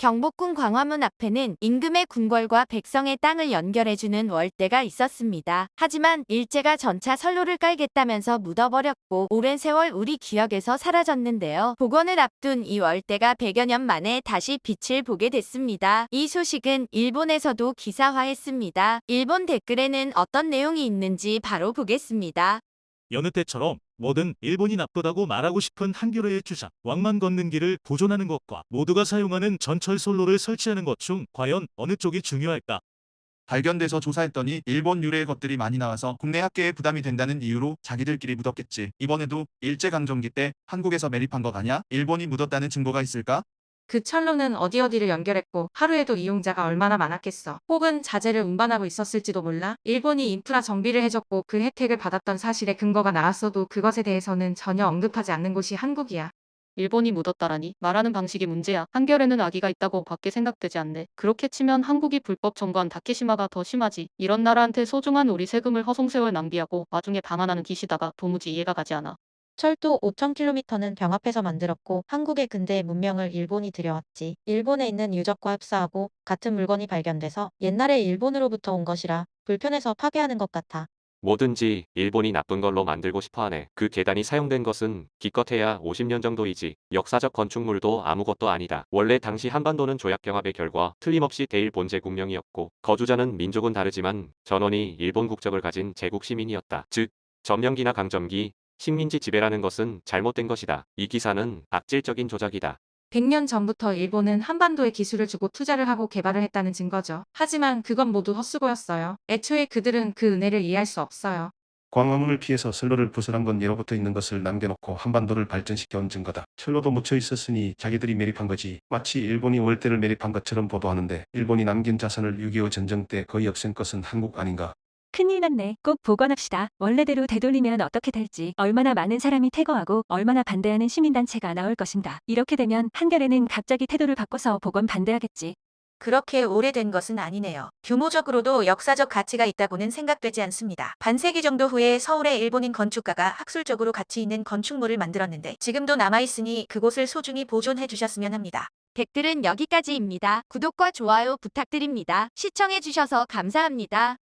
경복궁 광화문 앞에는 임금의 궁궐과 백성의 땅을 연결해주는 월대가 있었습니다. 하지만 일제가 전차 선로를 깔겠다면서 묻어버렸고 오랜 세월 우리 기억에서 사라졌는데요. 복원을 앞둔 이 월대가 100여 년 만에 다시 빛을 보게 됐습니다. 이 소식은 일본에서도 기사화했습니다. 일본 댓글에는 어떤 내용이 있는지 바로 보겠습니다. 여느 때처럼 뭐든 일본이 나쁘다고 말하고 싶은 한겨레의 주장. 왕만 걷는 길을 보존하는 것과 모두가 사용하는 전철 선로를 설치하는 것 중 과연 어느 쪽이 중요할까? 발견돼서 조사했더니 일본 유래의 것들이 많이 나와서 국내 학계에 부담이 된다는 이유로 자기들끼리 묻었겠지. 이번에도 일제강점기 때 한국에서 매립한 것 아냐? 일본이 묻었다는 증거가 있을까? 그 철로는 어디를 연결했고 하루에도 이용자가 얼마나 많았겠어. 혹은 자재를 운반하고 있었을지도 몰라. 일본이 인프라 정비를 해줬고 그 혜택을 받았던 사실에 근거가 나왔어도 그것에 대해서는 전혀 언급하지 않는 곳이 한국이야. 일본이 묻었다라니 말하는 방식이 문제야. 한겨레는 악의가 있다고 밖에 생각되지 않네. 그렇게 치면 한국이 불법 점거한 다케시마가 더 심하지. 이런 나라한테 소중한 우리 세금을 허송세월 낭비하고 나중에 방한하는 기시다가 도무지 이해가 가지 않아. 철도 5,000km는 병합해서 만들었고 한국의 근대의 문명을 일본이 들여왔지. 일본에 있는 유적과 흡사하고 같은 물건이 발견돼서 옛날에 일본으로부터 온 것이라 불편해서 파괴하는 것 같아. 뭐든지 일본이 나쁜 걸로 만들고 싶어하네. 그 계단이 사용된 것은 기껏해야 50년 정도이지. 역사적 건축물도 아무것도 아니다. 원래 당시 한반도는 조약경합의 결과 틀림없이 대일본 제국령이었고 거주자는 민족은 다르지만 전원이 일본 국적을 가진 제국 시민이었다. 즉 점령기나 강점기, 식민지 지배라는 것은 잘못된 것이다. 이 기사는 악질적인 조작이다. 100년 전부터 일본은 한반도에 기술을 주고 투자를 하고 개발을 했다는 증거죠. 하지만 그건 모두 헛수고였어요. 애초에 그들은 그 은혜를 이해할 수 없어요. 광화문을 피해서 선로를 부설한 건 예로부터 있는 것을 남겨놓고 한반도를 발전시켜온 증거다. 철로도 묻혀 있었으니 자기들이 매립한 거지. 마치 일본이 월대를 매립한 것처럼 보도하는데 일본이 남긴 자산을 6.25 전쟁 때 거의 없앤 것은 한국 아닌가? 큰일 났네. 꼭 복원합시다. 원래대로 되돌리면 어떻게 될지, 얼마나 많은 사람이 퇴거하고 얼마나 반대하는 시민단체가 나올 것인가. 이렇게 되면 한겨레는 갑자기 태도를 바꿔서 복원 반대하겠지. 그렇게 오래된 것은 아니네요. 규모적으로도 역사적 가치가 있다고는 생각되지 않습니다. 반세기 정도 후에 서울의 일본인 건축가가 학술적으로 가치 있는 건축물을 만들었는데 지금도 남아있으니 그곳을 소중히 보존해 주셨으면 합니다. 댓글은 여기까지입니다. 구독과 좋아요 부탁드립니다. 시청해주셔서 감사합니다.